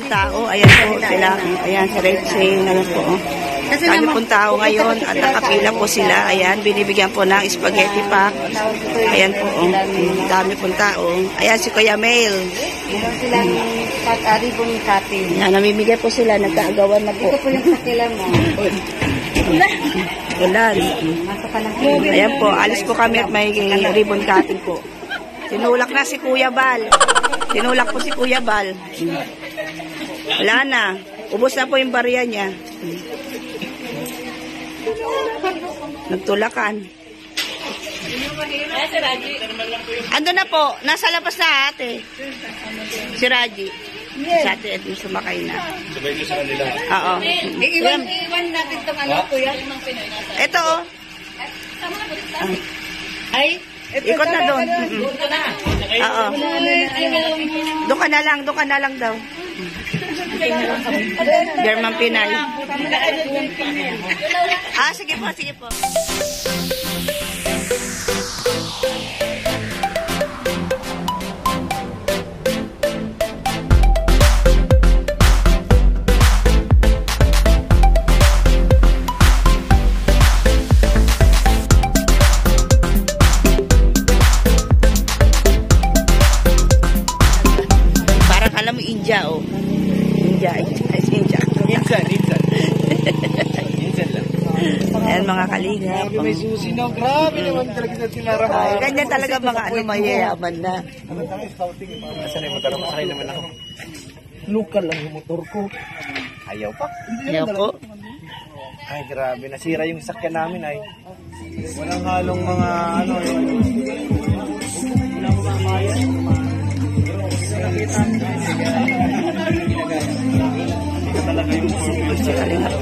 tao. Ayan po sila. Ayan, si Rachel. Ayan po. Dami pong tao ngayon at nakapila po sila. Ayan, binibigyan po ng spaghetti pack. Ayan po. Dami pong tao. Ayan, si Kuya Mail. Meron silang ribbon cutting. Ayan, namimigay po sila. Nagkaagawan na po. Ito po yung sakila mo. Ulan. Masok ka ng Ayan po, alis po kami at may ribbon cutting po. Tinulak na si Kuya Bal. Tinulak po si Kuya Bal. Wala na. Ubos na po yung barya niya. Nagtulakan. Ando na po. Nasa labas na ate. Si Raji. Si ate at yung sumakay na. Sabay niyo sa kanila. Oo. Iwan natin itong ano, kuya. Ito oh. Ay, ikot na doon. Oo. Doon ka na lang daw. German Pinay. Sige po. Parang alam mo India, oh. India. Insan lang. Ayan mga kalingap. May susi na. Grabe naman talaga na tinarahan. Ganyan talaga mga mayayaman na. Ano tayo, scouting. Asan yung motor? Masakay naman ako. Lokal lang yung motor ko. Ayaw pa. Ayaw po. Ay, grabe. Nasira yung sakyan namin ay. Walang halong mga ano. Walang mga mayan. Talaga yung purpose sa kalingap.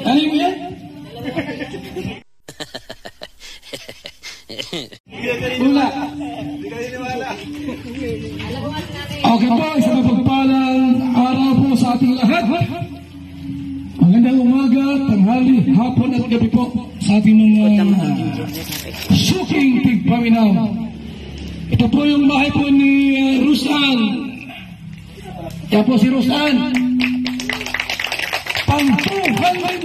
Ano mo yan? Wala. Okay po, isang mapagpalang araw po sa ating lahat. Magandang umaga, tanghali, hapon at gabi po sa ating mga suking tigpaminaw. Ito po yung bahay po ni Rusan. Kaya po si Rusan. Pang-209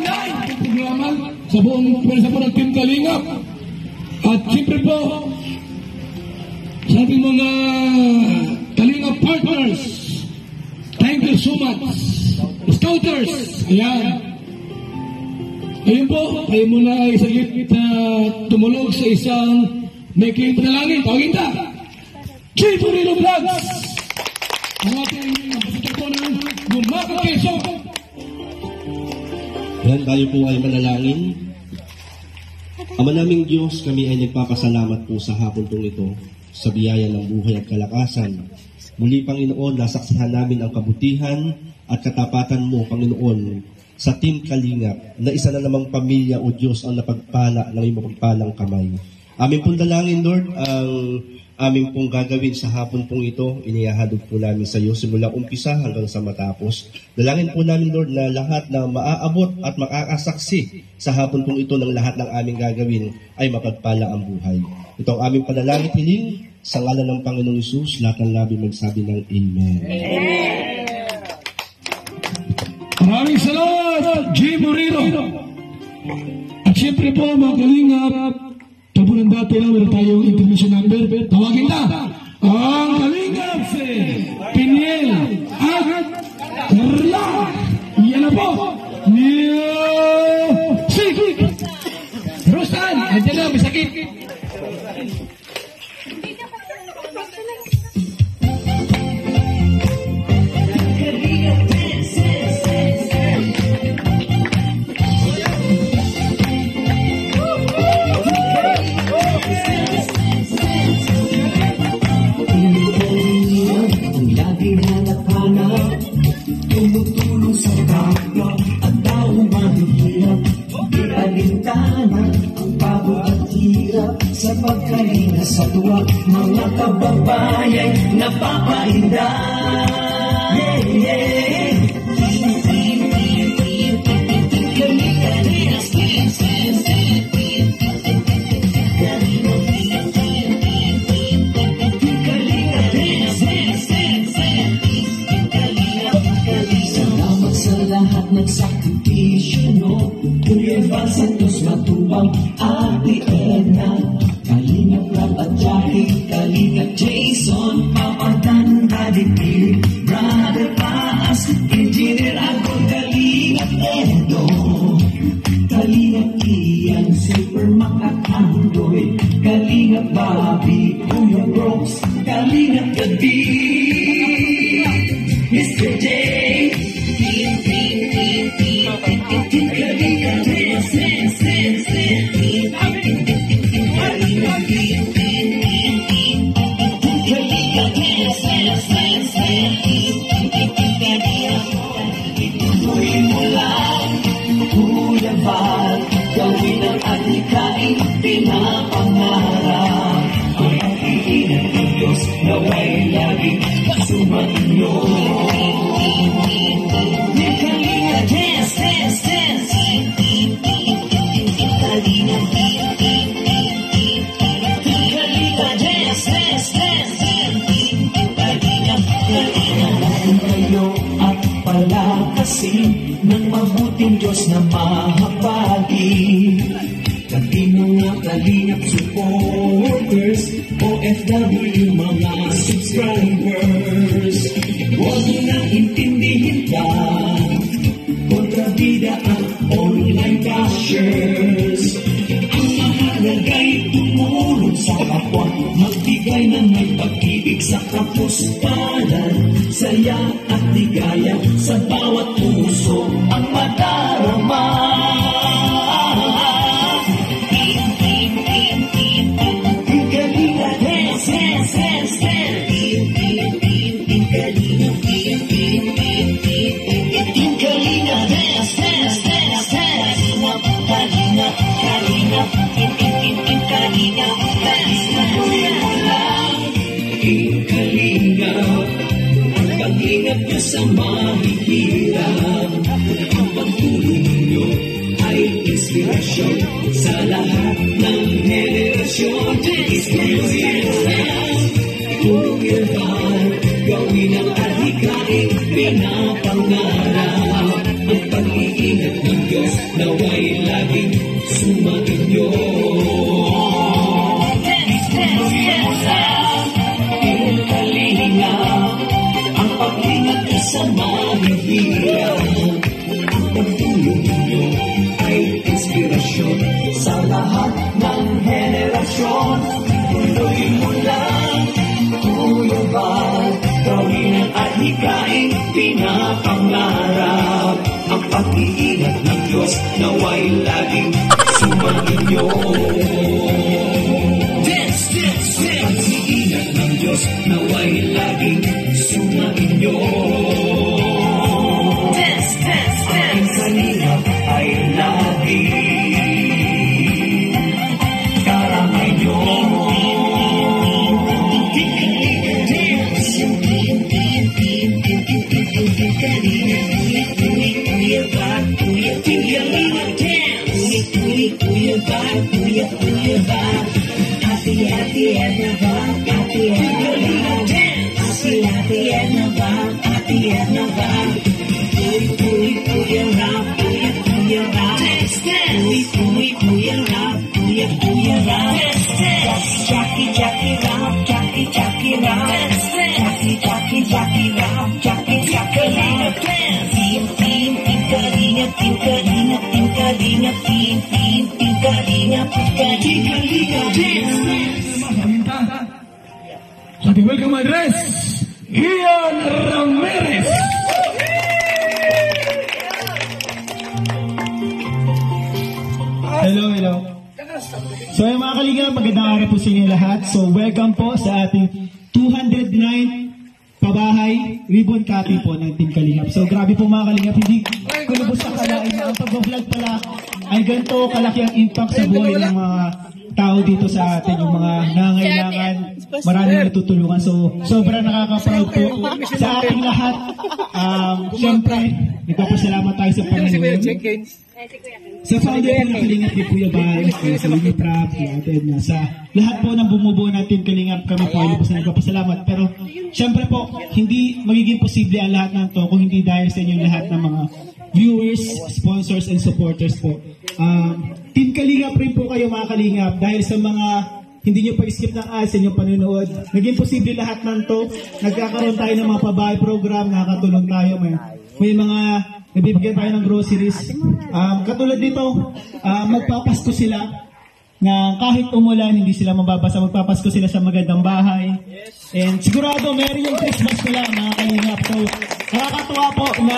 programa sa buong pwersa po ng Team Kalingap. At siyempre po sa ating mga Kalingap partners, thank you so much. Scouters, ayan. Ayun po, kayo muna ay saglit tumulog sa isang making panalangin. Tawagin ta, Chief Urido Vlogs, ang ating pasita po ng Gumaga Quezon. Yan, tayo po ay manalangin. Ama naming Diyos, kami ay nagpapasalamat po sa hapon pong ito sa biyaya ng buhay at kalakasan. Muli, Panginoon, nasaksihan namin ang kabutihan at katapatan mo, Panginoon, sa Team Kalingap na isa na namang pamilya o Diyos ang napagpala ng iyong mapagpalang kamay. Aming pong dalangin, Lord, ang aming pong gagawin sa hapon pong ito, inihahadog po namin sa iyo simula umpisa hanggang sa matapos. Dalangin po namin, Lord, na lahat na maaabot at makakasaksi sa hapon pong ito ng lahat ng aming gagawin ay mapagpala ang buhay. Ito ang aming panalangin hiling sa ngalan ng Panginoong Hesus, lahat ng labi magsabi ng Amen. Amen. Maraming salamat, Jim Moreno. At siyempre po, mga Kalingap, tabunan dati lang, meron tayong intermission number. Tawagin na ang Kalingap Carla. Yan na po. Music. Rosan, andyan na, may sakit. Tumutulong sa kapwa at taong mahihirap. Di alintana ang pagod at hirap sa pagkalinga sa tuwa. Mga kababayan napapainda. Yeah, yeah. Lahat ng sakripisyo nyo, Kuya Val Santos Matubang, Ate Edna, Kalingap Rab at Jackie, Kalingap Jason, Papa Dan, Daddy P, Brother Paas, Engineer Agor, Kalingap Edo, Kalingap Ian, Super Mac at Andoy, Kalingap Bobby, Kuya Brooks, Kalingap Gabi, Mr. J, Kuya Val, gawin ang adhikain, pinapangarap. Ang pag-iingat ng Diyos, naway laging sumainyo. Kalinga dance, dance, dance. Kalinga dance, dance, dance. Kalinga kayo at palakasin ng mabuting Diyos na mahabagi. Kami mga Kalingap supporters, OFW mga subscribers. Huwag na intindihin pa, kontrabida ang online bashers. Ang mahalagay tumulong sa kapwa, magbigay ng may pag-ibig sa kapuspalan. Saya at ligaya sa bawat puso ang madarama. Kalinga dance, dance, dance, dance. Kalinga dance, dance, dance, dance. Kalinga, Kalinga, Kalinga dance. Kalinga, ang pag-ingat niyo sa mahihirap. Ang pagtulong niyo ay inspirasyon sa lahat ng henerasyon. Kuya Val, gawin ang adhikain, pinapangarap. Ang pag-iingat ng Diyos naway laging sumainyo. Kalinga, ang pag-ingat niyo sa mahihirap. Ang pagtulong niyo ay inspirasyon sa lahat ng henerasyon. Tuloy mo lang, Kuya Val, gawin ang adhikain, pinapangarap. Ang pag-iingat ng Diyos naway laging sumainyo. Dance, dance, dance. Pag-iingat ng Diyos naway laging sumainyo. Dance, dance, dance. Ang Kalingap ay laging karamay nyo. Jackie, Jackie, Jackie, Jackie, Jackie, Jackie, Jackie, Team Kalingap, Sa ating welcome address, Ian Ramirez. Hello. So yung mga kalingap, magandang araw po sa inyo lahat. So welcome po sa ating 209 pabahay ribbon cutting po ng Team Kalingap. So grabe po mga kalingap, hindi ko lubos sa kalain na ang pag-vlog pala ay ganito kalaki ang impact sa buhay ng mga tao dito sa atin, yung mga nangangailangan, maraming natutulungan. So sobrang nakaka-proud po sa ating lahat. Siyempre, nagpapasalamat tayo sa Panginoon. Sa founder po ng Kalingap ni Kuya Bal, sa Lini Prab, sa lahat po ng bumubuo ng Team Kalingap, kami po ay lubos na nagpapasalamat. Pero siyempre po, hindi magiging posible ang lahat ng to kung hindi dahil sa inyong lahat ng mga viewers, sponsors, and supporters po. Team Kalingap rin po kayo mga Kalingap dahil sa mga hindi nyo pa-skip ng ads sa inyong panonood. Naging posible lahat ng to. Nagkakaroon tayo ng mga pabahay program, nakakatulong tayo. May mga nabibigyan tayo ng groceries. Katulad dito, magpapasko sila na kahit umulan, hindi sila mababasa. Magpapasko sila sa magandang bahay. And sigurado, meron yung Christmas nila, mga Kalingap. So, nakakatuwa po na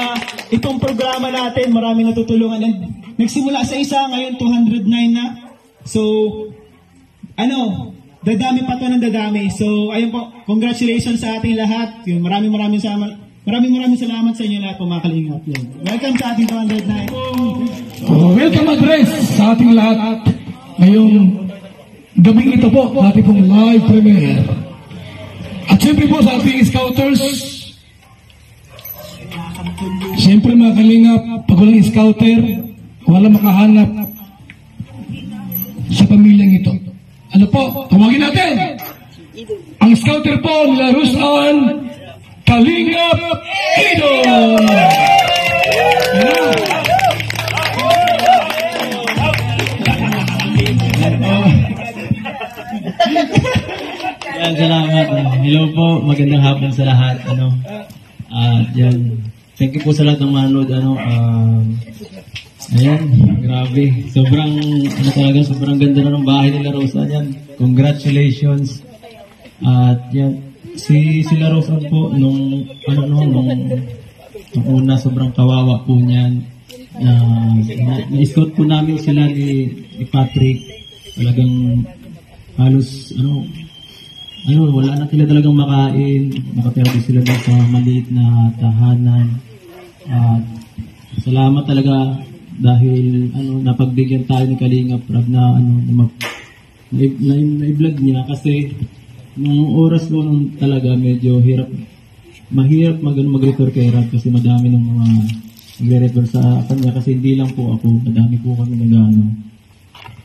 itong programa natin, maraming natutulungan. And nagsimula sa isa, ngayon 209 na. So, dadami pa to ng dadami. So, ayun po, congratulations sa ating lahat. Yun, maraming salamat sa inyo lahat po mga Kalingap. Welcome sa ating 209. Welcome address sa ating lahat. Ngayong gabing ito po, ating pong live premiere. At siyempre po sa ating scouters, siyempre mga Kalingap, pag walang scouter, walang makahanap sa pamilyang ito. Ano po? Tawagin natin! Ang scouter po nila Ruslan Kalingap Idol! Yan, salamat. Hello po, magandang hapon sa lahat. Yan. Thank you po sa lahat ng manood. Ayan, grabe. Sobrang ganda na ng bahay nila Rosa. Yan, congratulations. At yan, sila Rosa po, nung una, sobrang kawawa po niyan. Na-escort po namin sila ni Patrick. Talagang halos, wala na sila talagang makain. Nakatira din sila sa maliit na tahanan. At salamat talaga dahil napagbigyan tayo ni Kalingap Prab na na-vlog niya kasi nung oras ko nung talaga medyo mahirap mag-refer kay Rab kasi madami ng mga nagre-refer sa kanya kasi hindi lang po ako, madami po kami nag-ano.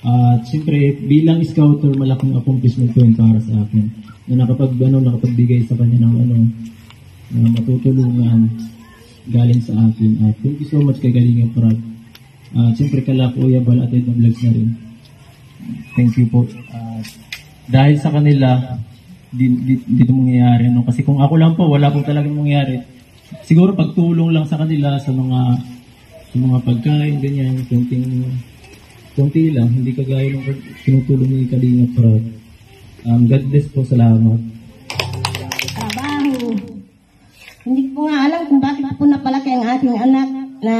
At siyempre, bilang scouter, malaking accomplishment po yun para sa akin. Na nakapagbigay sa kanya ng matutulungan galing sa akin. At thank you so much kay Kalingap Prab. Siyempre, kala Kuya Bal at na vlogs na rin. Thank you po. Dahil sa kanila, dito mangyayari. Kasi kung ako lang po, wala po talagang mangyayari. Siguro pagtulong lang sa kanila sa mga pagkain, ganyan, konti lang, hindi kagaya ng tinutulong ni Kalingap Prab. God bless po, salamat. Trabaho. Hindi ko nga alam kung bakit po napalaki ang ating anak na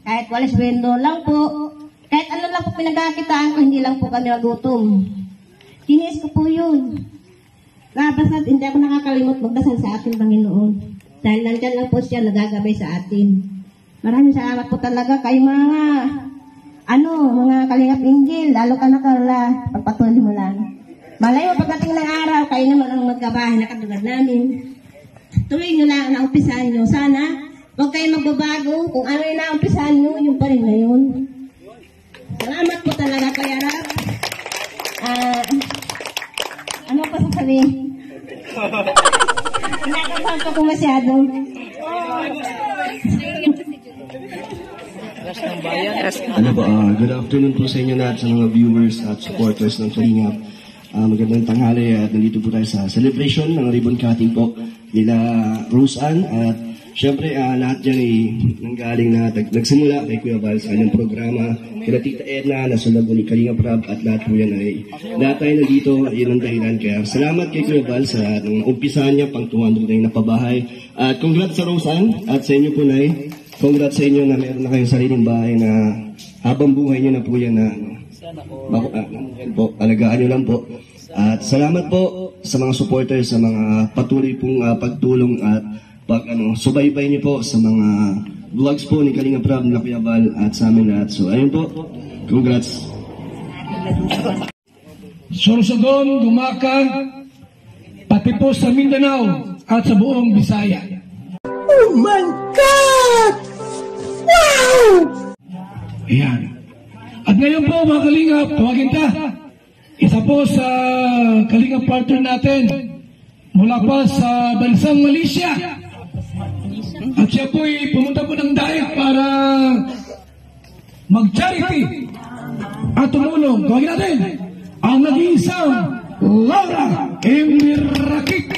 kahit wala sweldo lang po, kahit ano lang po pinagkakitaan ko, hindi lang po kami magutom. Tinis ko po yun. Basta hindi ako nakakalimot magdasal sa ating Panginoon. Dahil nandyan lang po siya nagagabay sa atin. Maraming salamat po talaga kayo mga Kalingap Injil, lalo ka na Carla, pagpatuloy mo lang. Malay mo pagdating ng araw, kayo naman ang magkabahay na katulad namin. Tuloy nyo lang ang umpisahan nyo. Sana, huwag kayo magbabago. Kung ano yung naumpisahan nyo, yung pa rin na yun. Salamat po talaga kay Arab. Ano pa sasabihin? Pinakasanto ko masyado. Good afternoon po sa inyo lahat sa mga viewers at supporters ng Kalingap. Magandang tanghali at nandito po tayo sa celebration ng ribbon cutting po nila Roseanne at Siyempre, lahat dyan ay nanggaling na nagsimula kay Kuya Val sa kanyang programa, kila Tita Edna, nasunod ni Kalinga Prab, at lahat po yan ay lahat tayo nandito, yun ang dahilan. Kaya salamat kay Kuya Val sa nung umpisahan niya, pang 200 na yung napabahay. At congrats sa Roseanne, at sa inyo po, Nay. Congrats sa inyo na meron na kayong sariling bahay na habang buhay niyo na po yan na po, alagaan nyo lang po. At salamat po sa mga supporters, sa mga patuloy pong pagtulong at subaybay niyo po sa mga vlogs po ni Kalinga Prab, ni Kuya Val, at sa amin lahat. So ayun po, congrats. Sorsogon, Dumacan, pati po sa Mindanao at sa buong Bisaya. Oh my God! Wow! Ayan. At ngayon po mga Kalingap, tawagin ta. Isa po sa Kalingap partner natin mula pa sa bansang Malaysia. At siya po ay pumunta po ng daig para mag-charity at tumulong. Tawagin natin ang nag-iisang Laura Emirakik.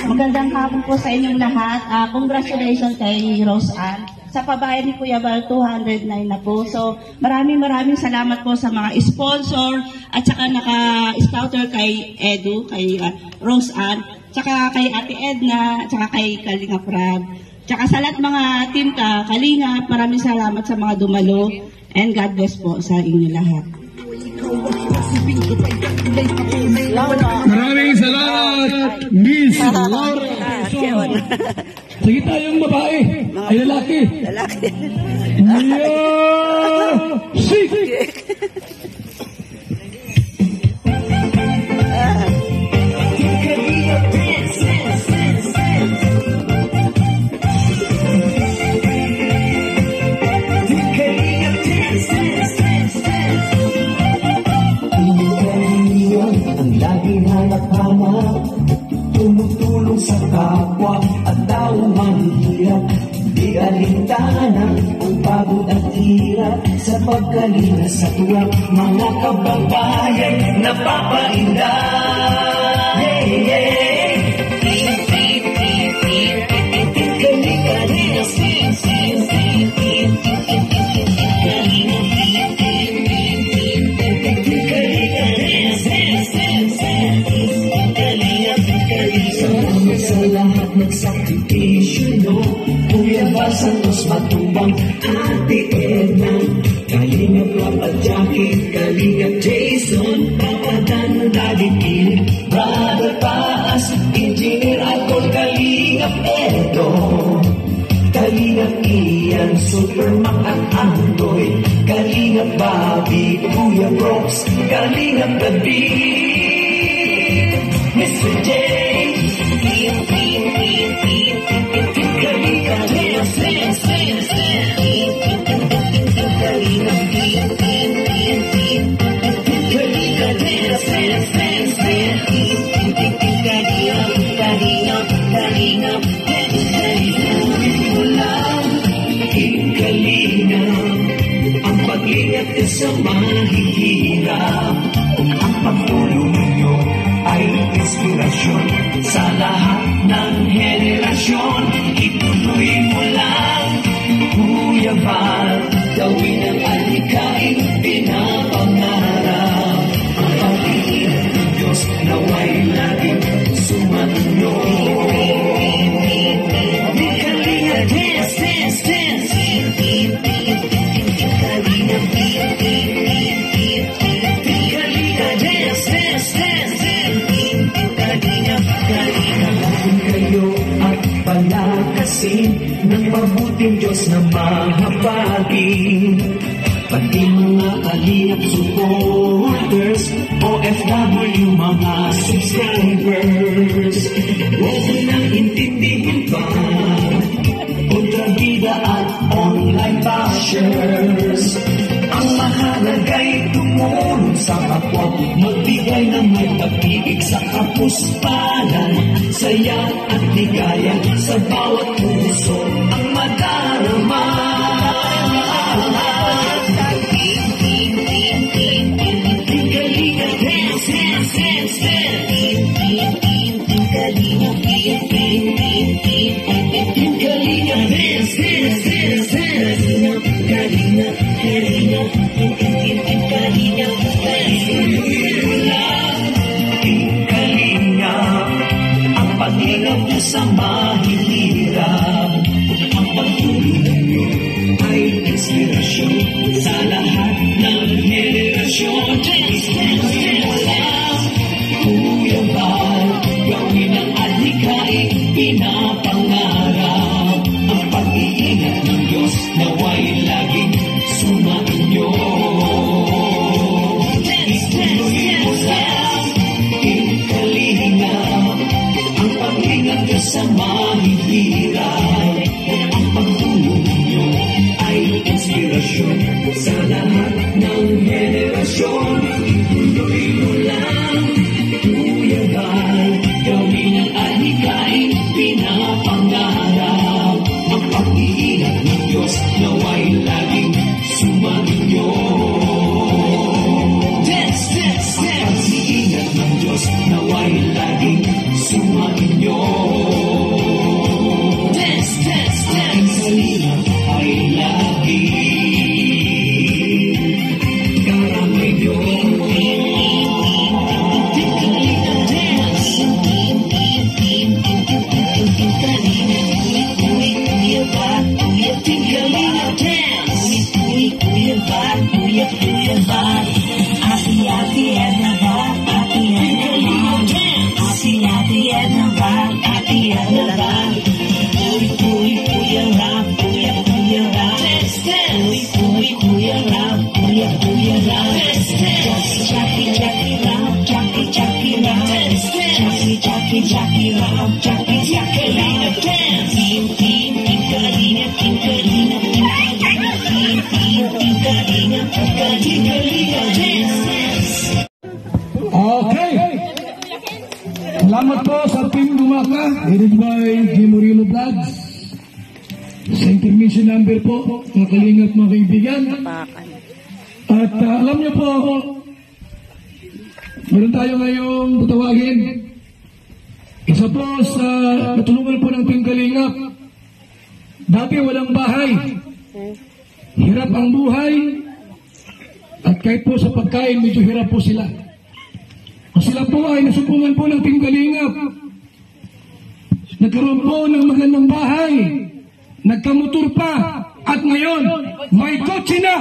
Magandang hapon po sa inyong lahat. Congratulations kay Roseanne. Sa pabahay ni Kuya Val, 209 na po. So, maraming salamat po sa mga sponsor at saka naka-scouter kay Edu, kay Roseanne, tsaka kay Ate Edna, tsaka kay Kalinga Prab. Tsaka sa lahat mga team Kalinga, maraming salamat sa mga dumalo. And God bless po sa inyo lahat. Maraming salamat, Miss Laura. Sige tayong babae, ay lalaki. Lalaki. Yeah! Sige! Tumutulong sa kapwa at tao mahihirap. Di alintana ang pagod at hirap sa pagkalinga sa tuwa. Mga kababayan napapainda. Sa lahat ng sakripisyo nyo, Kuya Val Santos Matubang, Ate Edna, Kalinga Prab at Jackie, Kalinga Jason, Papa Dan, Daddy Kim, Brother Paas, Engineer Alcor, Kalinga Edo, Kalinga Ian, Superman at Andoy, Kalinga Bobby, Kuya Brooks, Kalinga David, Mr. J, ang pag-ingat sa mahihirap, ang pagtulong ninyo ay inspirasyon sa lahat ng henerasyon. Ituloy mo lang, Kuya Val, gawin ang alikain pinapangarap. Ang pag-iingat ng Diyos naway laging sumatunyo. Di Kalinga, dance, dance, dance. Kalinga, dance, dance, dance. Kung kayo at palakasin ng mabuting Diyos na mahabagin, pati mga Kalingap supporters, OFW mga subscribers, huwag mo nang intindihin pa kontrabida at online bashers. Ang mahalaga'y tumulong sa kapwa, magbigay ng may pag-ibig sa kapuspalan, saya at ligaya sa bawat puso ang madarama. Kalinga, dance, dance, dance, dance. Kalinga, sa mahihirap. Ang pagtulong ninyo ay inspirasyon sa lahat ng henerasyon. Kuya Val, gawin ang adhikain pinapangarap. Ang pag-iingat ng Diyos naway laging sumainyo. Ituloy mo lang, Kalingap, ang pag-ingat nyo sa mahihirap. Ang pagtulong nyo ay inspirasyon sa lahat ng henerasyon. Ituloy mo lang, Kuya Val, gawin ang adhikain pinapangarap. Ang pag-iingat ng Diyos naway laging sumainyo. Ang pag-iingat ng Diyos naway laging sumainyo. Ang Kalingap ay laging karamay nyo. Okay. Salamat po sa Team Lumaka, headed by Gimorilo Vlogs. Sa intermission number po, mga Kalingap, mga kaibigan. At alam niyo po, meron tayo ngayong tatawagin. Isa po sa natulungan po ng Team Kalingap. Dati walang bahay. Hirap ang buhay. At kahit po sa pagkain, medyo hirap po sila. Sila po ay nasupungan po ng Team Kalingap. Nagkaroon po ng magandang bahay. Nagkamotor pa. At ngayon, may kotse na.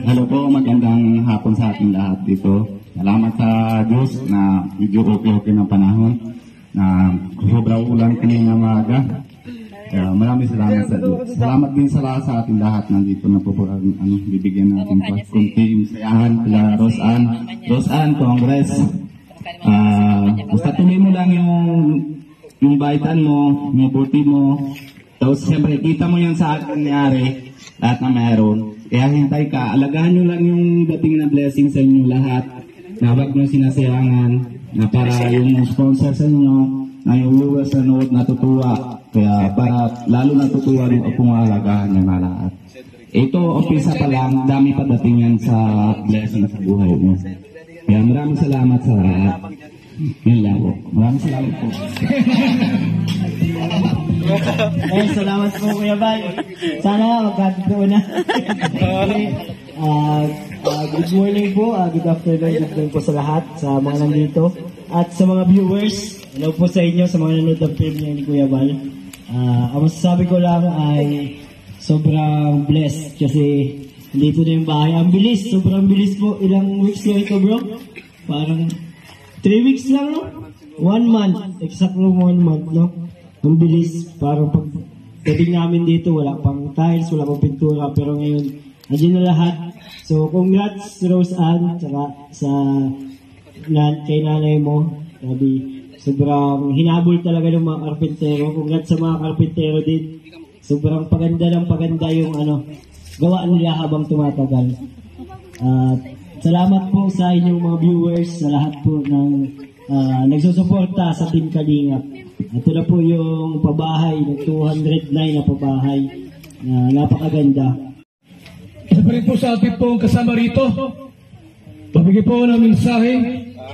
Hello po, magandang hapon sa ating lahat dito. Salamat sa Diyos na medyo okay ng panahon. Na sobrang ulan kanina maaga. Maraming salamat sa Diyos. Salamat din sa ating lahat nandito na po bibigyan natin pa kunting sayahan kila Rosan Congress. Basta tuloy mo lang yung baitan mo, yung buti mo. Tapos siyempre kita mo yan sa ating nangyari, lahat na meron. Kaya hintay ka, alagaan nyo lang yung dating na blessing sa inyo lahat. Na wag nyo sinasayangan, na para yung sponsor sa inyo, na yung viewers na nood natutuwa. Kaya para lalo natutuwa rin kung maalagaan ng lahat. Ito, umpisa pa lang, dami pa dating yan sa blessing sa buhay mo. Kaya maraming salamat sa lahat. Yun lang po. Maraming salamat po. Salamat po, Kuya Val. Sana magkakita na. Good morning po, good afternoon po sa lahat, sa mga nandito. At sa mga viewers, hello po sa inyo, sa mga nanonood ng film niya ni Kuya Val. Ang masasabi ko lang ay sobrang blessed kasi dito na yung bahay. Ang bilis, sobrang bilis po. Ilang weeks lang ito, bro? Parang 3 weeks lang, no? 1 month. Exactly 1 month, no? Ang bilis. Parang pagdating namin dito, wala pang tiles, wala pang pintura. Pero ngayon, andyan na lahat. So, congrats, Rose Ann, sa kay nanay mo. Sabi, sobrang hinabol talaga ng mga karpentero. Congrats sa mga karpentero din. Sobrang paganda yung gawa nila habang tumatagal. Salamat po sa inyong mga viewers, sa lahat po ng nagsusuporta sa Team Kalingap. Ito na po yung pabahay, ng 209 na pabahay na napakaganda. Isa pa rin po sa ating pong kasama rito. Pabigay po ng mensahe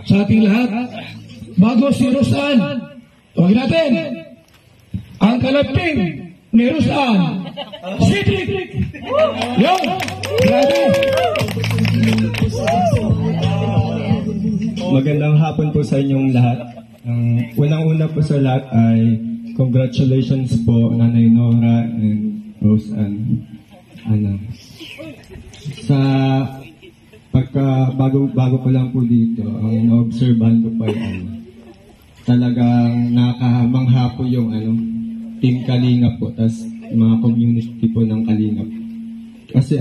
sa ating lahat. Bago si Rosan, tawagin natin ang kalaping ni Rosan. Cedric! Yo! Grabe! hapon po sa inyong lahat. Unang-una po sa lahat ay congratulations po Nanay Nora and Rose and Ana. Sa bago ko lang po dito, ang naobserbahan ko pa yung talagang nakahamangha po yung Team Kalingap po, tas mga community po ng Kalingap. Kasi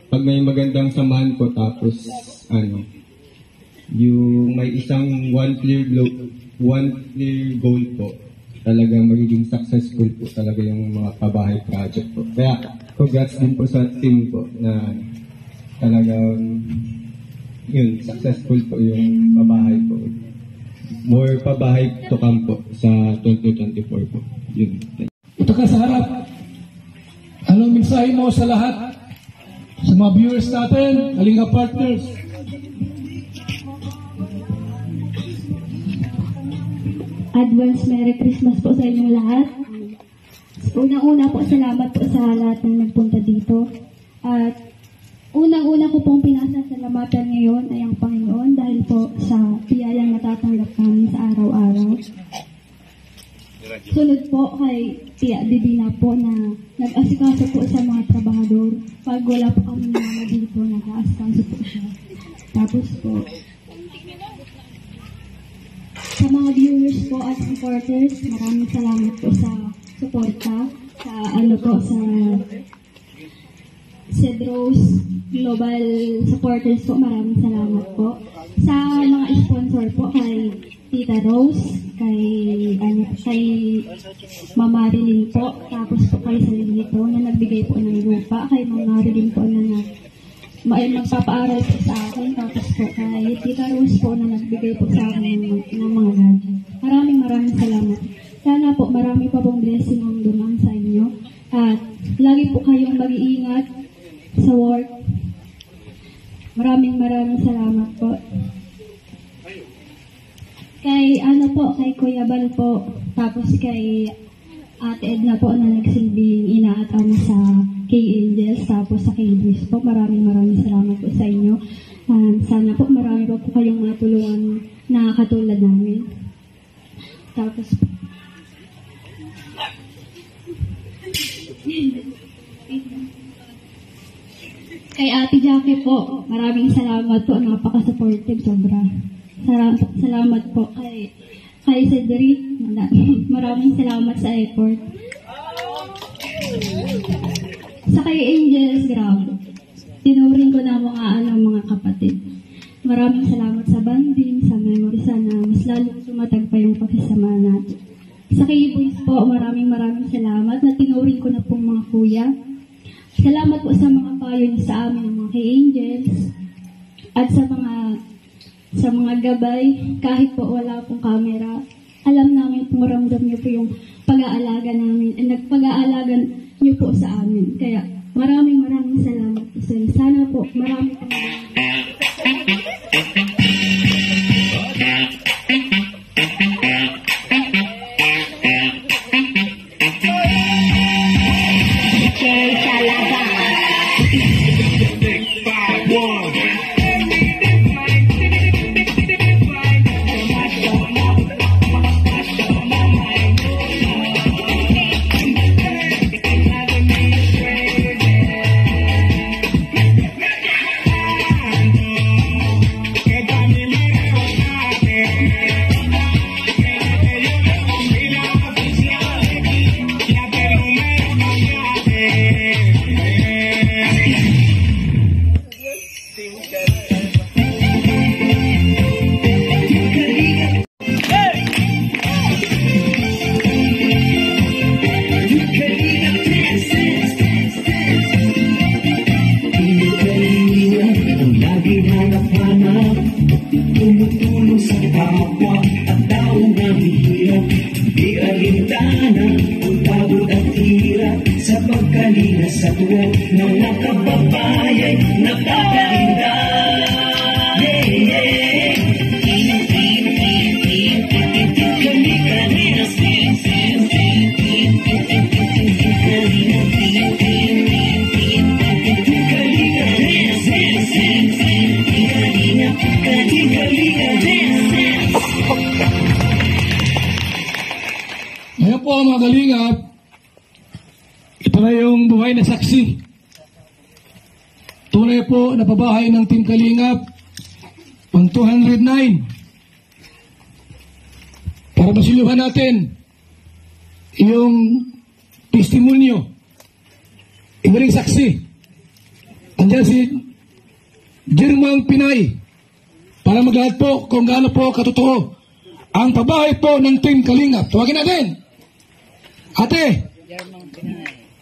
pag may magandang samahan po, tapos yung may isang one clear goal po, talagang magiging successful po talaga yung mga pabahay project po. Kaya congrats din po sa team po na talagang yun, successful po yung pabahay po. More pabahay to come po sa 2024 po. Yun. Ito ka sa harap. Anong mensahe mo sa lahat? Sa mga viewers natin, Kalingap partners. Advance Merry Christmas po sa inyong lahat. Unang-una po, salamat po sa lahat ng nagpunta dito. At unang-una ko pong pinasasalamatan ngayon ay ang Panginoon dahil po sa biyayang natatanggap namin sa araw-araw. Sunod po kay Tia Divina po na nag-asikaso po sa mga trabahador. Pag wala po kami mama dito, nag-asikaso po siya. Tapos po, sa mga viewers po at supporters, maraming salamat po sa suporta. Sa sa Cedros Global Supporters po, maraming salamat po. Sa mga sponsor po, kay Tita Rose, kay Mama Marilyn po, tapos po kay Salito na nagbigay po ng lupa, kay Mama Marilyn po na magpapaaral po sa akin, tapos po kay Tita Rose po na nagbigay po sa akin ng mga gadget. Maraming salamat. Sana po marami pa pong blessing ang dumaan sa inyo. At lagi po kayong mag-iingat sa work. Maraming salamat po. Kay kay Kuya Bal po, tapos kay Ate Edna po na nagsilbing ina at ama sa K-Angels, tapos sa K-Boys po. Maraming salamat po sa inyo. Sana po marami pa po kayong matulungan na katulad namin. Tapos kay Ate Jackie po, maraming salamat po. Napaka-supportive, sobra. Salamat po kay Cedric. Maraming salamat sa effort. Sa kay Angels, grabe. Tinuring ko na mga kapatid. Maraming salamat sa banding, sa memory. Sana mas lalong sumatag pa yung pagsasama natin. Sa kay Boys po, maraming salamat na tinuring ko na pong mga kuya. Salamat po sa mga payo niyo sa amin ng mga kay Angels at sa mga gabay. Kahit po wala pong camera, alam namin pong ramdam niyo po yung pag-aalaga namin at nagpag-aalaga niyo po sa amin. Kaya maraming salamat po sa inyo. Sana po marami pong tumutulong sa kapwa at taong nahihirap. Di alintana ang pagod at hirap sa pagkalinas sa tuwa ng mga kababayan napakainda. Kalina, dance, dance. mga kalingap, ito na yung buhay na saksi. Tunay po na pabahay ng Team Kalingap, ang 209. Para masiluhan natin yung testimonyo, imaring saksi. Andiyan si Jermang Pinay para maglahat po kung gaano po katotoo ang pabahay po ng Team Kalingap. Tawagin natin. Ate,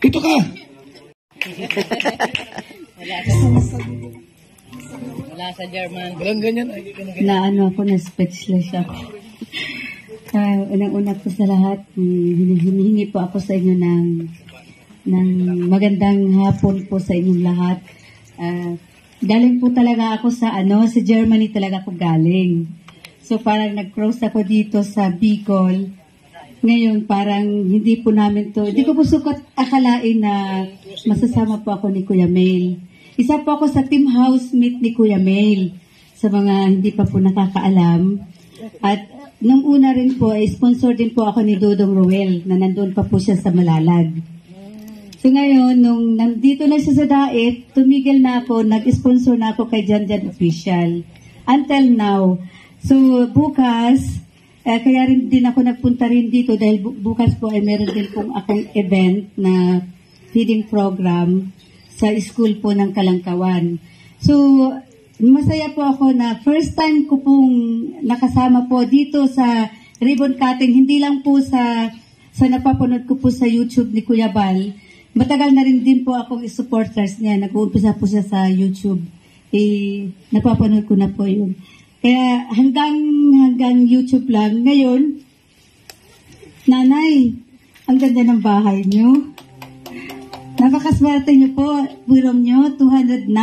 ito ka. Wala sa German. Walang ganyan. Na ano ako, na speechless ako. Unang-una po sa lahat, hinihingi po ako sa inyo ng magandang hapon po sa inyong lahat. Galing po talaga ako sa sa Germany talaga ako galing. So parang nag-cross ako dito sa Bicol. Ngayon parang hindi po namin to, hindi ko po sukat akalain na masasama po ako ni Kuya Mail. Isa po ako sa team housemate ni Kuya Mail sa mga hindi pa po nakakaalam. At nung una rin po, sponsor din po ako ni Dodong Ruel na nandun pa po siya sa Malalag. So ngayon, nung nandito na siya sa Daet, tumigil na ako, nag-sponsor na ako kay Janjan Official. Until now. So bukas, kaya rin din ako nagpunta rin dito dahil bukas po ay meron din pong akong event na feeding program sa school po ng Kalangkawan. So, masaya po ako na first time ko pong nakasama po dito sa ribbon cutting, hindi lang po sa napapanood ko po sa YouTube ni Kuya Bal. Matagal na rin din po akong supporters niya. Nag-uumpisa po siya sa YouTube. Napapanood ko na po yun. Kaya hanggang YouTube lang. Ngayon, Nanay, ang ganda ng bahay niyo. Napakaswerte niyo po. Burom niyo, 209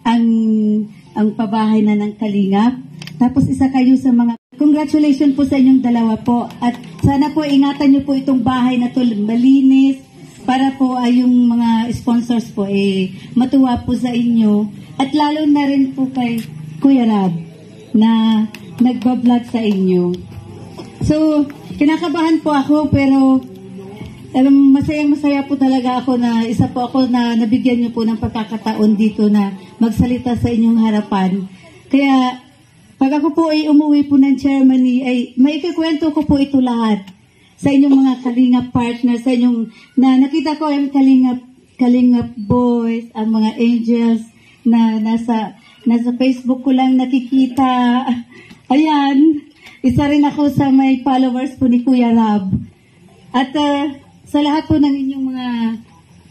ang pabahay na ng Kalingap. Tapos isa kayo sa mga... Congratulations po sa inyong dalawa po. At sana po ingatan niyo po itong bahay na ito malinis para po ay yung mga sponsors po matuwa po sa inyo. At lalo na rin po kay Kuya Rab na nagbablog sa inyo. So, kinakabahan po ako pero masayang-masaya po talaga ako na isa po ako na nabigyan niyo po ng pagkakataon dito na magsalita sa inyong harapan. Kaya, pag ako po ay umuwi po ng Germany, ay maikikwento ko po ito lahat sa inyong mga Kalingap partners, sa inyong, na nakita ko ang Kalingap boys, ang mga angels na nasa Facebook ko lang nakikita. Ayan, isa rin ako sa may followers po ni Kuya Rab. At sa lahat po ng inyong mga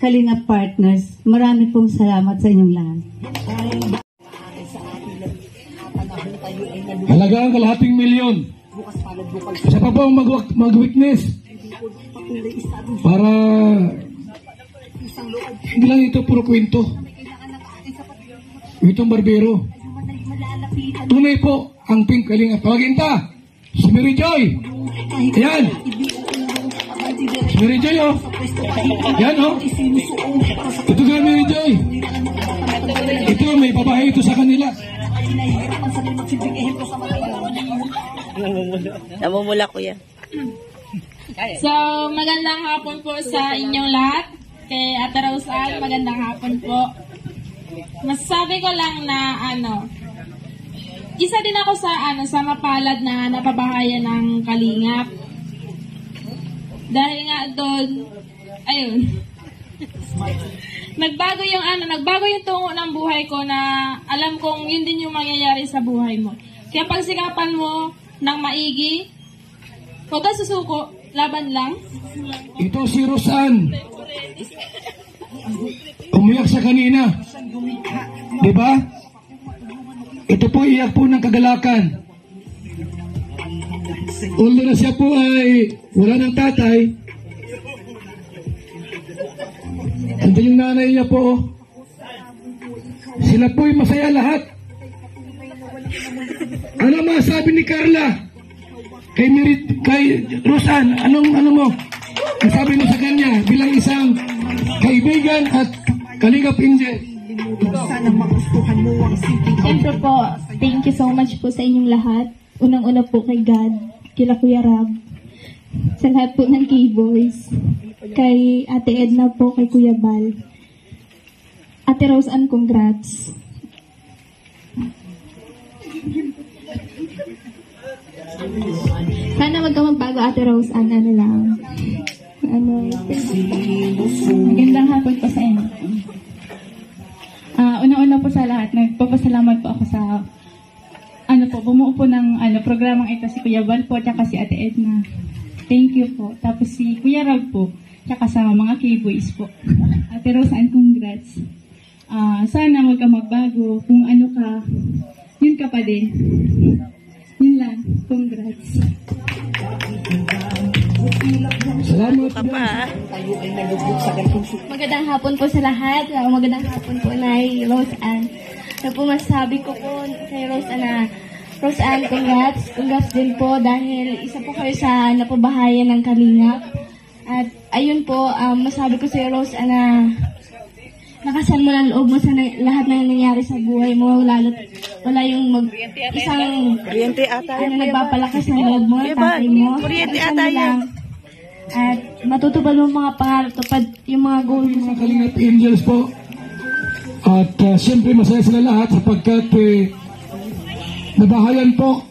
Kalingap partners, marami pong salamat sa inyong lahat. Halagang kalahating milyon. Isa pa po ang mag-witness. Para hindi lang ito puro kwento. Itong barbero. Tunay po ang Team Kalingap. Tawagin ta. Si Mary Joy. Ayan. Si Mary Joy, oh. Yan, oh. Ito ka, Mary Joy. Ito, may babae ito sa kanila. Namumula ko yan. So, magandang hapon po sa inyong lahat. Kay Ate Roseanne, magandang hapon po. Masasabi ko lang na isa din ako sa mapalad na napabahayan ng Kalingap. Dahil nga doon, ayun. nagbago yung tungo ng buhay ko na alam kong yun din yung mangyayari sa buhay mo. Kaya pagsikapan mo ng maigi, huwag ka susuko, laban lang. Ito si Roseanne. Umiyak sa kanina. Diba? Ito po iyak po ng kagalakan. Although na siya po ay wala ng tatay, andun yung nanay niya po. Sila po ay masaya lahat. Ano masabi ni Carla? Kay Roseanne, ano mo? Ang sabi mo sa kanya bilang isang kaibigan at Kalingap Angel. Siyempre po, thank you so much po sa inyong lahat. Unang-una po kay God, kila Kuya Rab. sa lahat po ng K-Boys. Kay Ate Edna po, kay Kuya Bal. Ate Rose Ann, congrats. Sana wag ka magbago, Ate Rose Ann, ano lang. Magandang hapon po sa inyo. Una-una po sa lahat, nagpapasalamat po ako sa bumuo po ng programang ito si Kuya Bal po, tsaka si Ate Edna. Thank you po. Tapos si Kuya Rab po, tsaka sa mga K-Boys po. Ate Rose Ann, congrats. Sana wag ka magbago. Kung ano ka, yun ka pa din. Yun lang. Congrats. Salamat ka pa. Magandang hapon po sa lahat. Magandang hapon po na Rose Ann. Ano po masasabi ko po kay Rose Ann Rose Ann, congrats. Congrats din po dahil isa po kayo sa napabahayan ng Kalingap. At ayun po, masabi ko sa Rose Ann na nakasan mo ng loob mo sa lahat na nangyari sa buhay mo, lalo wala yung isang nagpapalakas ng loob mo, tatay mo. Isang lang. At matutupad mo mga pangarap, tupad yung mga goals mo sa Kalingap Angels po. At siyempre masaya sila lahat sapagkat nabahayan po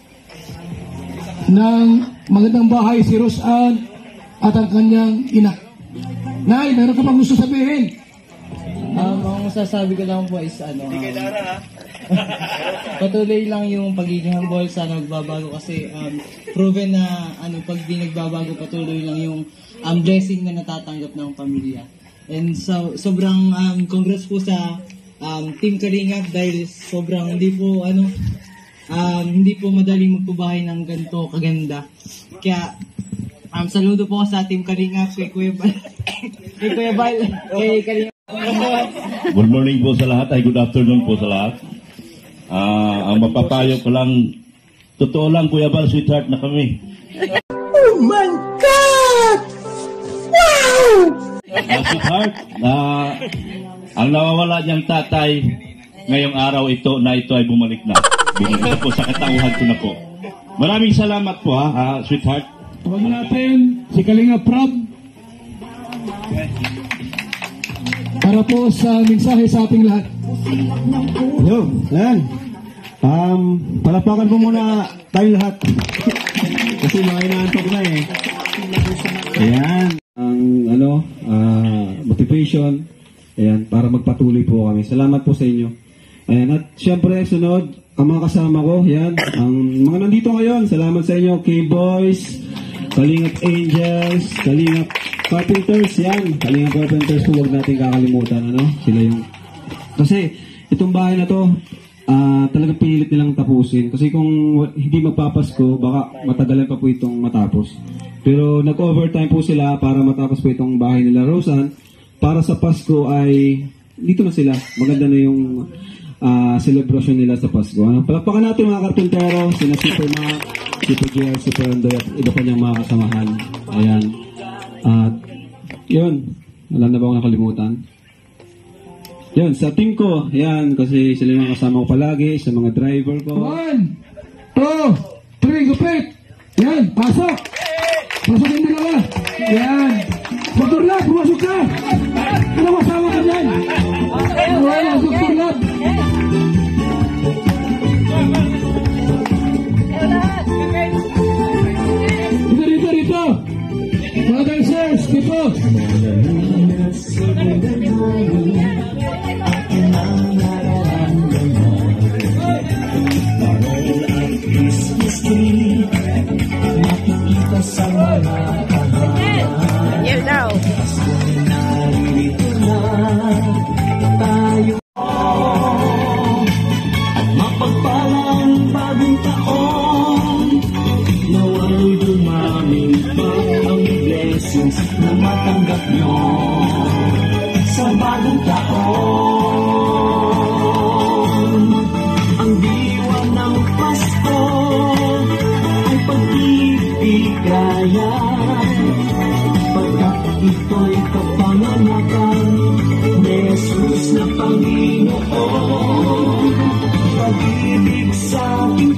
ng magandang bahay si Rose Ann at ang kanyang ina. Nay, meron ka bang gusto sabihin? Ang masasabi ko lang po is patuloy lang yung pagiging humble, sana magbabago kasi proven na pag di nagbabago patuloy lang yung blessing na natatanggap ng pamilya. And so sobrang congrats po sa Team Kalingap dahil sobrang hindi po madaling magpabahay ng ganito kaganda. Kaya saludo po sa Team Kalingap, kay Kuya Bal, kay Kalingap. Good morning po sa lahat, good afternoon po sa lahat. Ang mapapayo ko lang, totoo lang Kuya Bal, sweetheart na kami. Oh my God! Wow! Sweetheart, ang nawawala niyang tatay ngayong araw ito ay bumalik na. Bumalik na po sa katauhan ko na po. Maraming salamat po sweetheart. Huwag natin si Kalingap Rob para po sa mensahe sa ating lahat. Yo, yan. Palapakan po muna tayo lahat. Kasi mga inaantok na eh. Ayan. Ang motivation. Ayan, para magpatuloy po kami. Salamat po sa inyo. Ayan, at syempre, sunod, ang mga kasama ko, yan, ang mga nandito ngayon, salamat sa inyo, K-Boys, Kalingap Angels, Kalingap Carpenters, yan, Kalingap Carpenters po, huwag natin kakalimutan, sila yung, kasi, itong bahay na to, talagang pinilit nilang tapusin, kasi kung hindi magpapasko, baka matagalan pa po itong matapos. Pero nag-overtime po sila para matapos po itong bahay nila, Rose Ann. Para sa Pasko ay dito na sila. Maganda na yung celebration nila sa Pasko. Palakpakan natin mga karpentero, sina Super Mac, Super JR, Super Andoy at iba pa niyang mga kasamahan. Ayan. At yun, wala na ba akong nakalimutan? Yun, sa team ko, ayan, kasi sila yung kasama ko palagi, sa mga driver ko. 1, 2, 3, gupit! Yan, pasok! Pasok yung dalawa! Yan! Magturlap, pumasok ka! Ano masawa ka dyan? Wala, magturlap! Dito! Mga dancers, dito! Yan daw.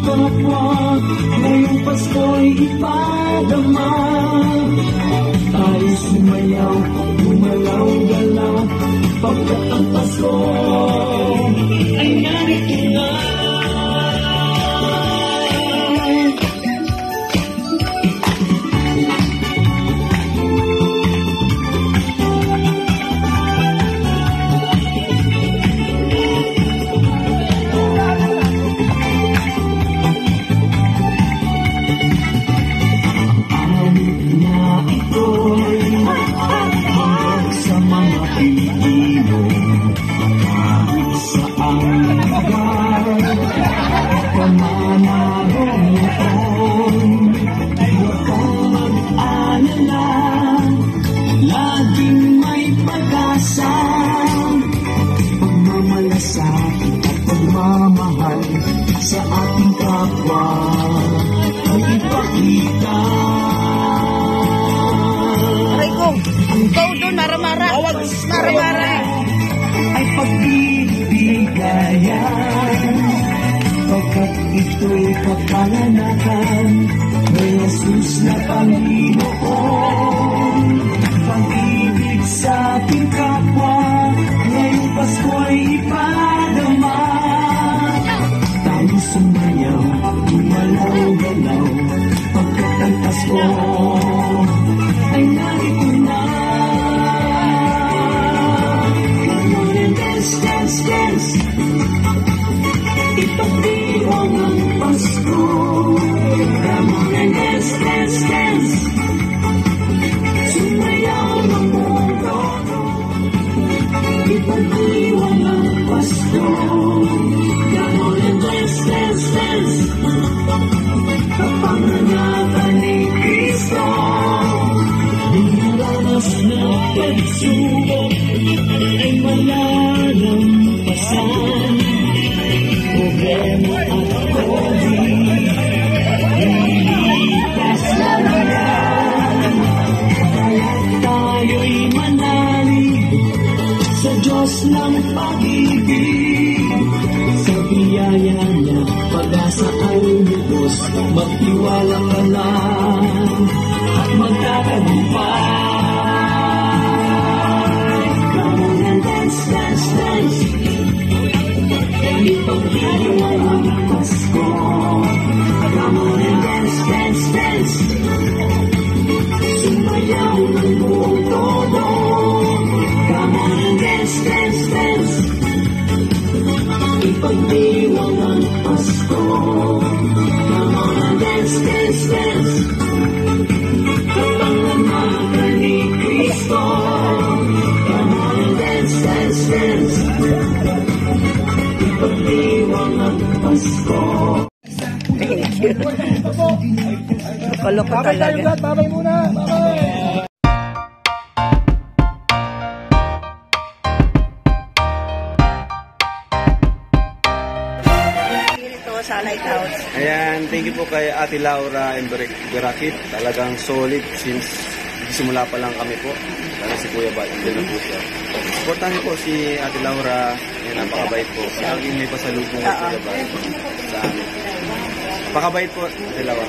kapwa, ngayong Pasko'y ipadama. Tayo sumayaw, gumalaw-galaw, pagkat ang Pasko ay narito na. Sa ating kapwa ay ipakita. Aray ko, ikaw doon, mara-mara. Mara-mara. Ay pagbibigayan, pagkat ito'y kapanganakan ng Jesus na Panginoon. Pag-ibig sa ating kapwa, ngayong Pasko'y ipadama. Tayo sumayaw, gumalaw-galaw, pagkat ang Pasko ay narito na. Come on and dance, dance, dance, ipagdiwang ang Pasko. Come on and dance, dance, dance, sumayaw ng mundo, ipagdiwang ang Pasko. Come on and dance, dance, dance, kapanganakan ni Kristo. Dinaranas na pagsubok ay malalampasan. Problema at COVID, ilipas lang yan. Kaya't tayo'y manalig sa Diyos ng pag-ibig. Sa biyaya niya, pag-asa ang lubos, magtiwala ka lang at magtatagumpay. Come on and dance, dance, dance, ipagdiwang ang Pasko. Come on and dance, dance, dance, sumayaw ng buong todo. Come on and dance, dance, dance, ipagdiwang ang Pasko. Come on and dance, dance, dance, kapanganakan ni Kristo. Come on and dance, dance, dance, ipagdiwang ang Pasko. Thank you. Loko talaga. Babay muna. Babay. Sa Lighthouse. Ayan, thank you po kay Ate Laura and Berakit. Talagang solid since simula pa lang kami po. Lalo si Kuya Bat, hindi na po siya. Supportan niyo po si Ate Laura. Yan, napakabait po. Laging may pasalubong at Kuya Bat sa amin. Napakabait po, Ate Laura.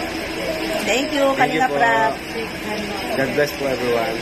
Thank you, Thank you Kanina po. Prab. God bless po everyone.